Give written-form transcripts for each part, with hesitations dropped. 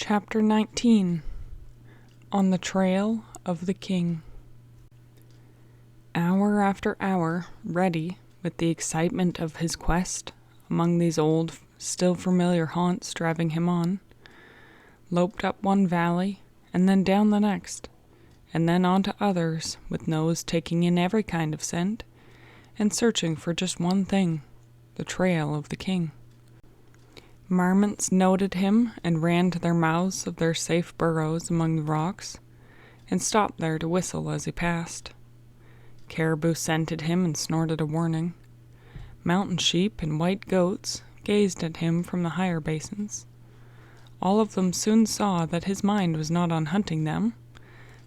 Chapter 19. On the Trail of the King. Hour after hour, Reddy, with the excitement of his quest among these old, still familiar haunts driving him on, loped up one valley, and then down the next, and then on to others, with nose taking in every kind of scent, and searching for just one thing, the trail of the king. Marmots noted him and ran to their mouths of their safe burrows among the rocks, and stopped there to whistle as he passed. Caribou scented him and snorted a warning. Mountain sheep and white goats gazed at him from the higher basins. All of them soon saw that his mind was not on hunting them,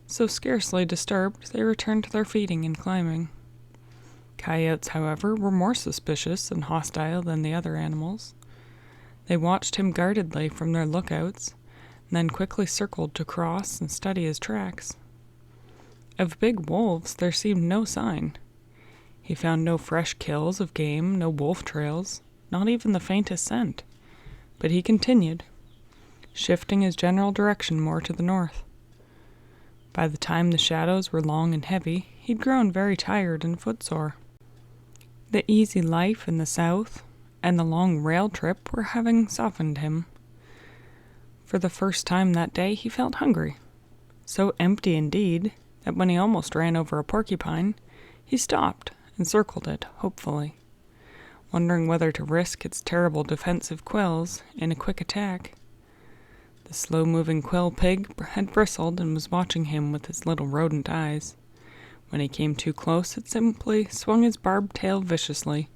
so scarcely disturbed they returned to their feeding and climbing. Coyotes, however, were more suspicious and hostile than the other animals. They watched him guardedly from their lookouts, and then quickly circled to cross and study his tracks. Of big wolves there seemed no sign. He found no fresh kills of game, no wolf trails, not even the faintest scent. But he continued, shifting his general direction more to the north. By the time the shadows were long and heavy, he'd grown very tired and footsore. The easy life in the south and the long rail trip were having softened him. For the first time that day he felt hungry, so empty indeed that when he almost ran over a porcupine, he stopped and circled it hopefully, wondering whether to risk its terrible defensive quills in a quick attack. The slow-moving quill pig had bristled and was watching him with its little rodent eyes. When he came too close, it simply swung his barbed tail viciously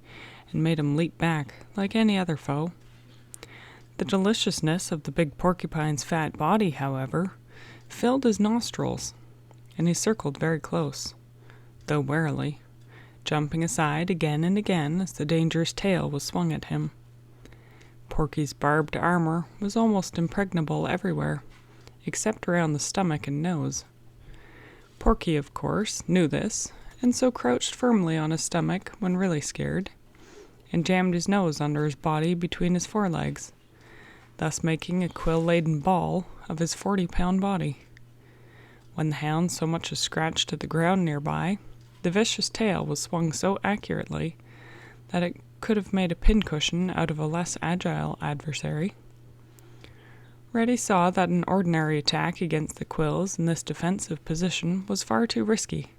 and made him leap back like any other foe. The deliciousness of the big porcupine's fat body, however, filled his nostrils, and he circled very close, though warily, jumping aside again and again as the dangerous tail was swung at him. Porky's barbed armor was almost impregnable everywhere, except around the stomach and nose. Porky, of course, knew this, and so crouched firmly on his stomach when really scared, and jammed his nose under his body between his forelegs, thus making a quill-laden ball of his 40-pound body. When the hound so much as scratched at the ground nearby, the vicious tail was swung so accurately that it could have made a pincushion out of a less agile adversary. Reddy saw that an ordinary attack against the quills in this defensive position was far too risky,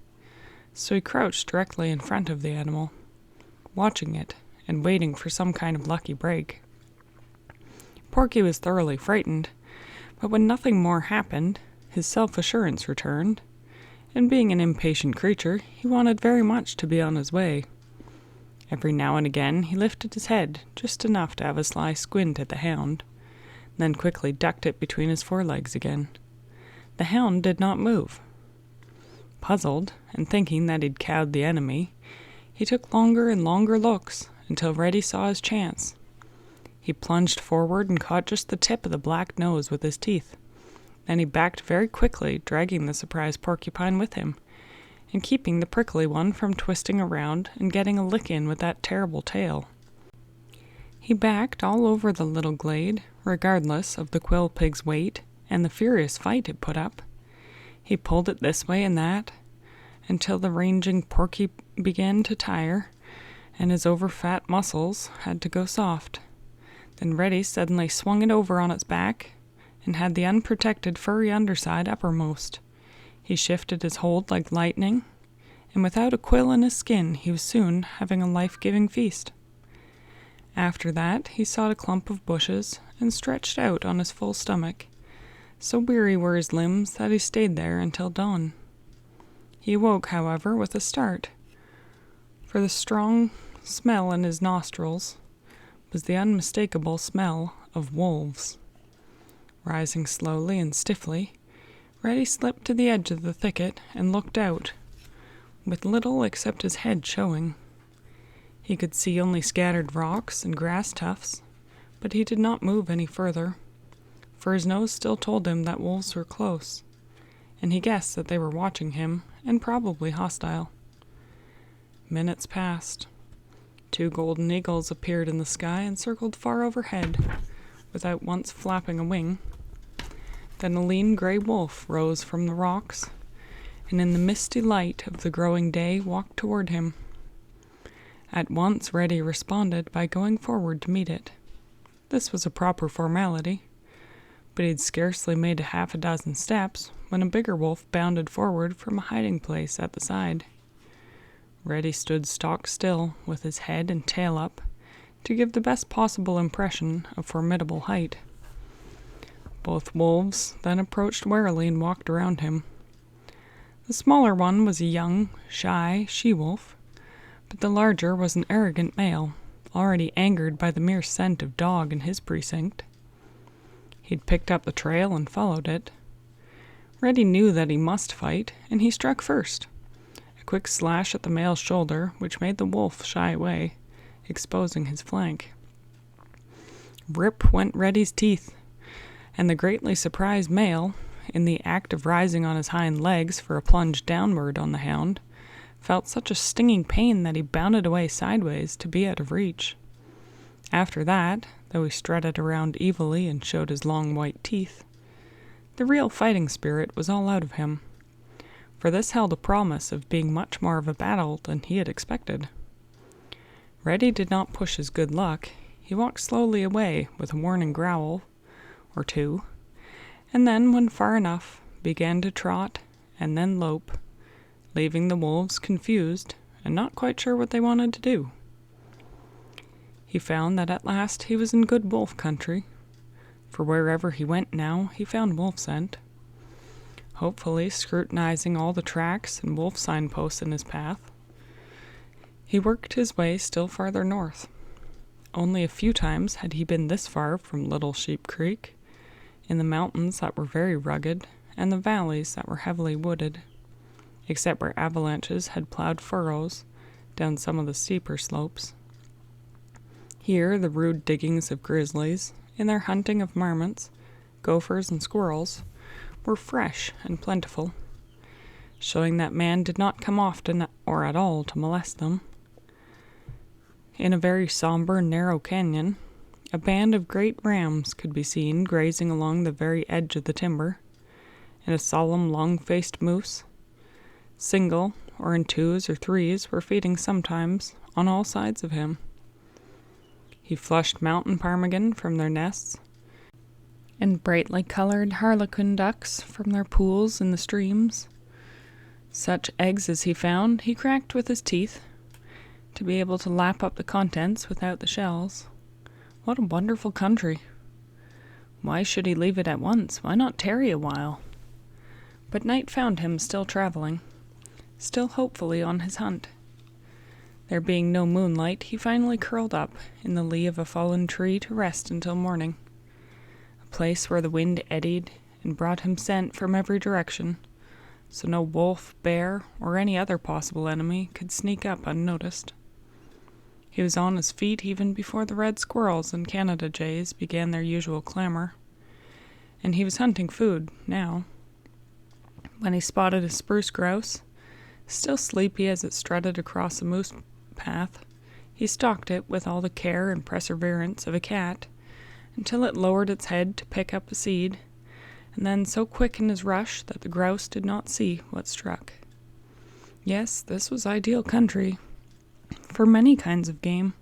so he crouched directly in front of the animal, watching it and waiting for some kind of lucky break. Porky was thoroughly frightened, but when nothing more happened, his self-assurance returned, and being an impatient creature, he wanted very much to be on his way. Every now and again he lifted his head just enough to have a sly squint at the hound, then quickly ducked it between his forelegs again. The hound did not move. Puzzled, and thinking that he'd cowed the enemy, he took longer and longer looks until Reddy saw his chance. He plunged forward and caught just the tip of the black nose with his teeth. Then he backed very quickly, dragging the surprised porcupine with him, and keeping the prickly one from twisting around and getting a lick in with that terrible tail. He backed all over the little glade, regardless of the quill pig's weight and the furious fight it put up. He pulled it this way and that, until the ranging porky began to tire, and his over-fat muscles had to go soft. Then Reddy suddenly swung it over on its back and had the unprotected furry underside uppermost. He shifted his hold like lightning, and without a quill in his skin, he was soon having a life-giving feast. After that, he sought a clump of bushes and stretched out on his full stomach. So weary were his limbs that he stayed there until dawn. He awoke, however, with a start, for the strong smell in his nostrils was the unmistakable smell of wolves. Rising slowly and stiffly, Reddy slipped to the edge of the thicket and looked out, with little except his head showing. He could see only scattered rocks and grass tufts, but he did not move any further, for his nose still told him that wolves were close, and he guessed that they were watching him and probably hostile. Minutes passed. 2 golden eagles appeared in the sky and circled far overhead, without once flapping a wing. Then a lean gray wolf rose from the rocks, and in the misty light of the growing day walked toward him. At once Reddy responded by going forward to meet it. This was a proper formality, but he'd scarcely made half a dozen steps when a bigger wolf bounded forward from a hiding place at the side. Reddy stood stock still with his head and tail up to give the best possible impression of formidable height. Both wolves then approached warily and walked around him. The smaller one was a young, shy she-wolf, but the larger was an arrogant male, already angered by the mere scent of dog in his precinct. He'd picked up the trail and followed it. Reddy knew that he must fight, and he struck first. A quick slash at the male's shoulder, which made the wolf shy away, exposing his flank. Rip went Reddy's teeth, and the greatly surprised male, in the act of rising on his hind legs for a plunge downward on the hound, felt such a stinging pain that he bounded away sideways to be out of reach. After that, though he strutted around evilly and showed his long white teeth, the real fighting spirit was all out of him, for this held a promise of being much more of a battle than he had expected. Reddy did not push his good luck. He walked slowly away with a warning growl or two, and then, when far enough, began to trot and then lope, leaving the wolves confused and not quite sure what they wanted to do. He found that at last he was in good wolf country, for wherever he went now he found wolf scent. Hopefully scrutinizing all the tracks and wolf signposts in his path, he worked his way still farther north. Only a few times had he been this far from Little Sheep Creek, in the mountains that were very rugged and the valleys that were heavily wooded, except where avalanches had plowed furrows down some of the steeper slopes. Here the rude diggings of grizzlies, in their hunting of marmots, gophers, and squirrels, were fresh and plentiful, showing that man did not come often or at all to molest them. In a very somber, narrow canyon, a band of great rams could be seen grazing along the very edge of the timber, and a solemn, long-faced moose, single or in twos or threes, were feeding sometimes on all sides of him. He flushed mountain ptarmigan from their nests, and brightly colored harlequin ducks from their pools in the streams. Such eggs as he found, he cracked with his teeth, to be able to lap up the contents without the shells. What a wonderful country! Why should he leave it at once? Why not tarry a while? But night found him still traveling, still hopefully on his hunt. There being no moonlight, he finally curled up in the lee of a fallen tree to rest until morning, a place where the wind eddied and brought him scent from every direction, so no wolf, bear, or any other possible enemy could sneak up unnoticed. He was on his feet even before the red squirrels and Canada jays began their usual clamor, and he was hunting food now, when he spotted a spruce grouse, still sleepy as it strutted across a moose path. He stalked it with all the care and perseverance of a cat until it lowered its head to pick up a seed, and then so quick in his rush that the grouse did not see what struck. Yes, this was ideal country for many kinds of game,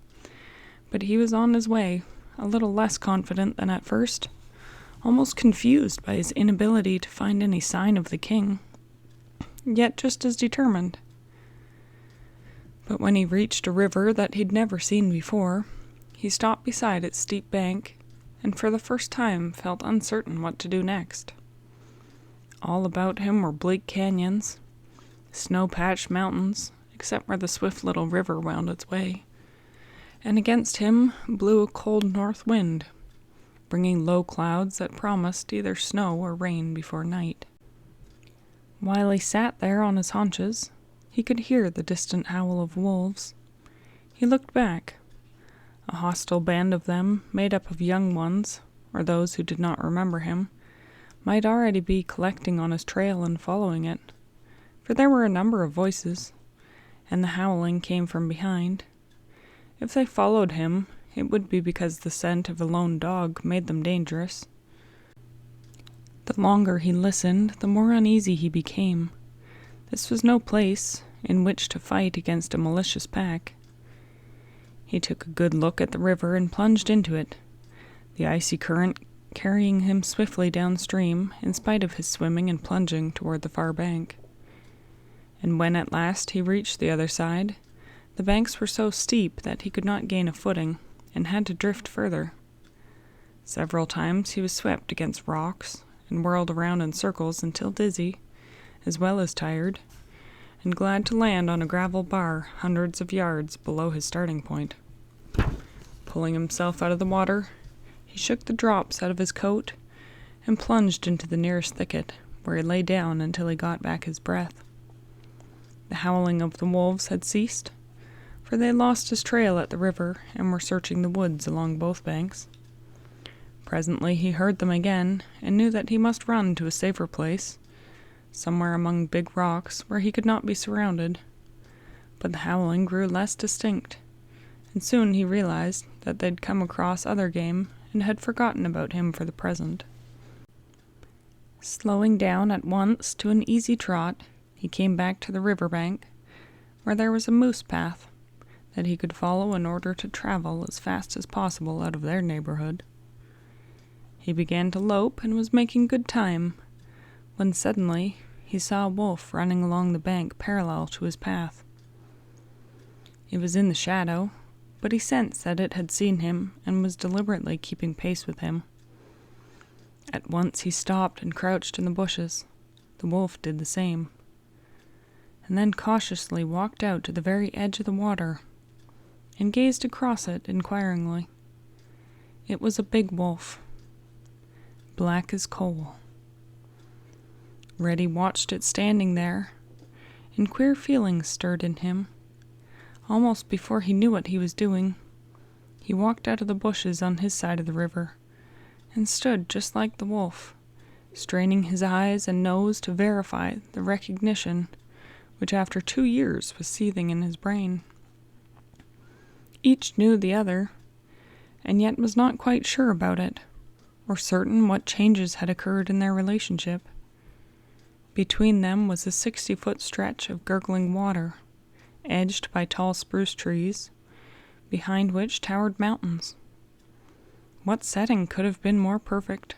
but he was on his way, a little less confident than at first, almost confused by his inability to find any sign of the king, yet just as determined. But when he reached a river that he'd never seen before, he stopped beside its steep bank, and for the first time felt uncertain what to do next. All about him were bleak canyons, snow-patched mountains, except where the swift little river wound its way, and against him blew a cold north wind, bringing low clouds that promised either snow or rain before night. While he sat there on his haunches, he could hear the distant howl of wolves. He looked back. A hostile band of them, made up of young ones, or those who did not remember him, might already be collecting on his trail and following it, for there were a number of voices, and the howling came from behind. If they followed him, it would be because the scent of a lone dog made them dangerous. The The longer he listened, the more uneasy he became. This was no place in which to fight against a malicious pack. He took a good look at the river and plunged into it, the icy current carrying him swiftly downstream in spite of his swimming and plunging toward the far bank. And when at last he reached the other side, the banks were so steep that he could not gain a footing and had to drift further. Several times he was swept against rocks and whirled around in circles until dizzy, as well as tired, and glad to land on a gravel bar hundreds of yards below his starting point. Pulling himself out of the water, he shook the drops out of his coat and plunged into the nearest thicket, where he lay down until he got back his breath. The howling of the wolves had ceased, for they lost his trail at the river and were searching the woods along both banks. Presently he heard them again and knew that he must run to a safer place, somewhere among big rocks where he could not be surrounded. But the howling grew less distinct, and soon he realized that they'd come across other game and had forgotten about him for the present. Slowing down at once to an easy trot, he came back to the river bank, where there was a moose path that he could follow in order to travel as fast as possible out of their neighborhood. He began to lope and was making good time, when suddenly he saw a wolf running along the bank parallel to his path. It was in the shadow, but he sensed that it had seen him and was deliberately keeping pace with him. At once he stopped and crouched in the bushes. The wolf did the same, and then cautiously walked out to the very edge of the water and gazed across it inquiringly. It was a big wolf, black as coal. Reddy watched it standing there, and queer feelings stirred in him. Almost before he knew what he was doing, he walked out of the bushes on his side of the river and stood just like the wolf, straining his eyes and nose to verify the recognition which after 2 years was seething in his brain. Each knew the other, and yet was not quite sure about it, or certain what changes had occurred in their relationship. Between them was a 60-foot stretch of gurgling water, edged by tall spruce trees, behind which towered mountains. What setting could have been more perfect?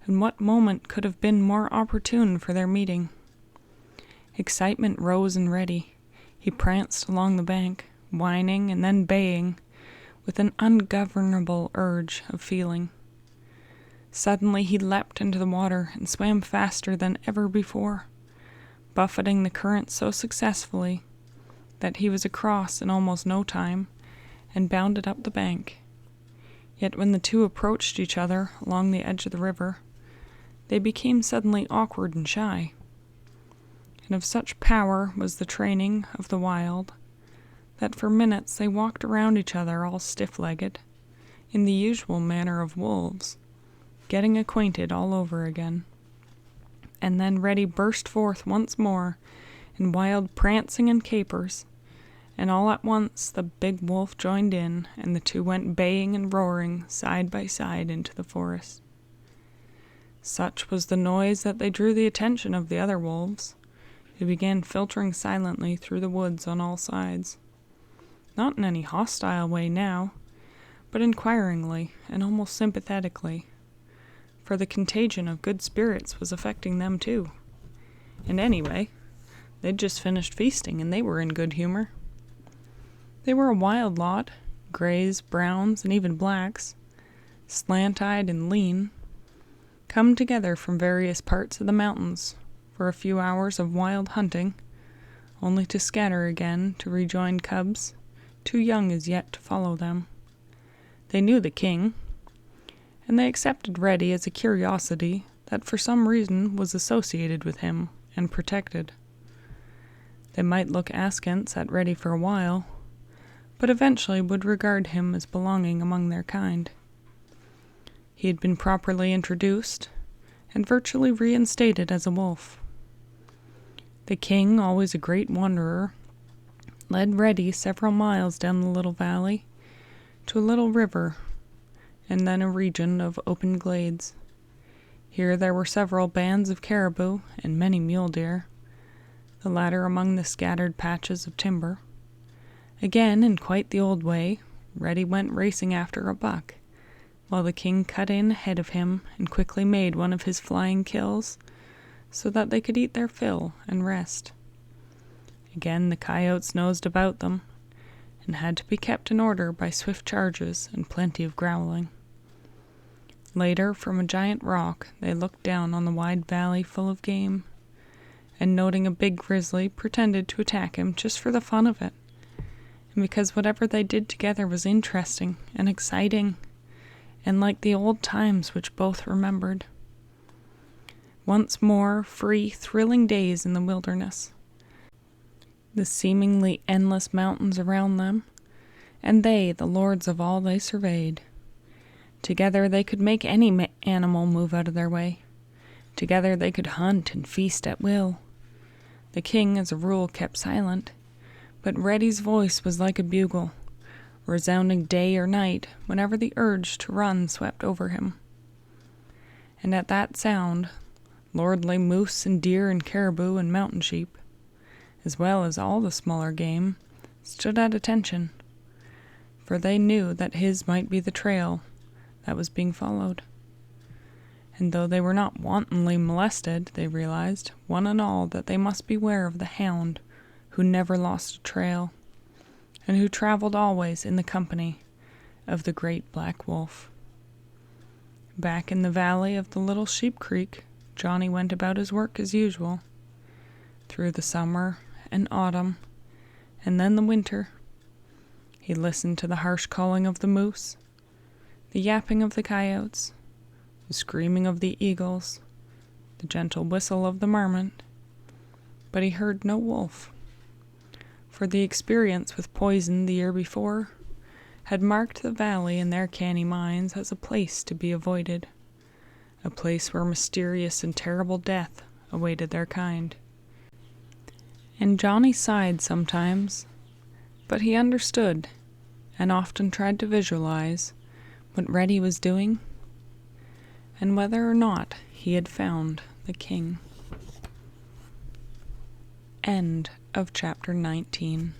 And what moment could have been more opportune for their meeting? Excitement rose in Reddy. He pranced along the bank, whining and then baying, with an ungovernable urge of feeling. Suddenly he leapt into the water and swam faster than ever before, buffeting the current so successfully that he was across in almost no time and bounded up the bank. Yet when the two approached each other along the edge of the river, they became suddenly awkward and shy. And of such power was the training of the wild that for minutes they walked around each other all stiff-legged, in the usual manner of wolves, getting acquainted all over again. And then Reddy burst forth once more in wild prancing and capers, and all at once the big wolf joined in, and the two went baying and roaring side by side into the forest. Such was the noise that they drew the attention of the other wolves, who began filtering silently through the woods on all sides. Not in any hostile way now, but inquiringly and almost sympathetically, for the contagion of good spirits was affecting them too. And anyway, they'd just finished feasting and they were in good humor. They were a wild lot, grays, browns, and even blacks, slant-eyed and lean, come together from various parts of the mountains for a few hours of wild hunting, only to scatter again to rejoin cubs too young as yet to follow them. They knew the king, and they accepted Reddy as a curiosity that for some reason was associated with him and protected. They might look askance at Reddy for a while, but eventually would regard him as belonging among their kind. He had been properly introduced and virtually reinstated as a wolf. The king, always a great wanderer, led Reddy several miles down the little valley to a little river, and then a region of open glades. Here there were several bands of caribou and many mule deer, the latter among the scattered patches of timber. Again, in quite the old way, Reddy went racing after a buck, while the king cut in ahead of him and quickly made one of his flying kills, so that they could eat their fill and rest. Again the coyotes nosed about them, and had to be kept in order by swift charges and plenty of growling. Later, from a giant rock, they looked down on the wide valley full of game, and noting a big grizzly, pretended to attack him just for the fun of it, and because whatever they did together was interesting and exciting, and like the old times which both remembered. Once more, free, thrilling days in the wilderness. The seemingly endless mountains around them, and they, the lords of all they surveyed. Together they could make any animal move out of their way. Together they could hunt and feast at will. The king, as a rule, kept silent, but Reddy's voice was like a bugle, resounding day or night whenever the urge to run swept over him. And at that sound, lordly moose and deer and caribou and mountain sheep, as well as all the smaller game, stood at attention, for they knew that his might be the trail that was being followed. And though they were not wantonly molested, they realized, one and all, that they must beware of the hound who never lost a trail, and who traveled always in the company of the great black wolf. Back in the valley of the little Sheep Creek, Johnny went about his work as usual. Through the summer and autumn, and then the winter, he listened to the harsh calling of the moose, the yapping of the coyotes, the screaming of the eagles, the gentle whistle of the marmot, but he heard no wolf, for the experience with poison the year before had marked the valley in their canny minds as a place to be avoided, a place where mysterious and terrible death awaited their kind. And Johnny sighed sometimes, but he understood, and often tried to visualize what Reddy was doing, and whether or not he had found the king. End of chapter 19.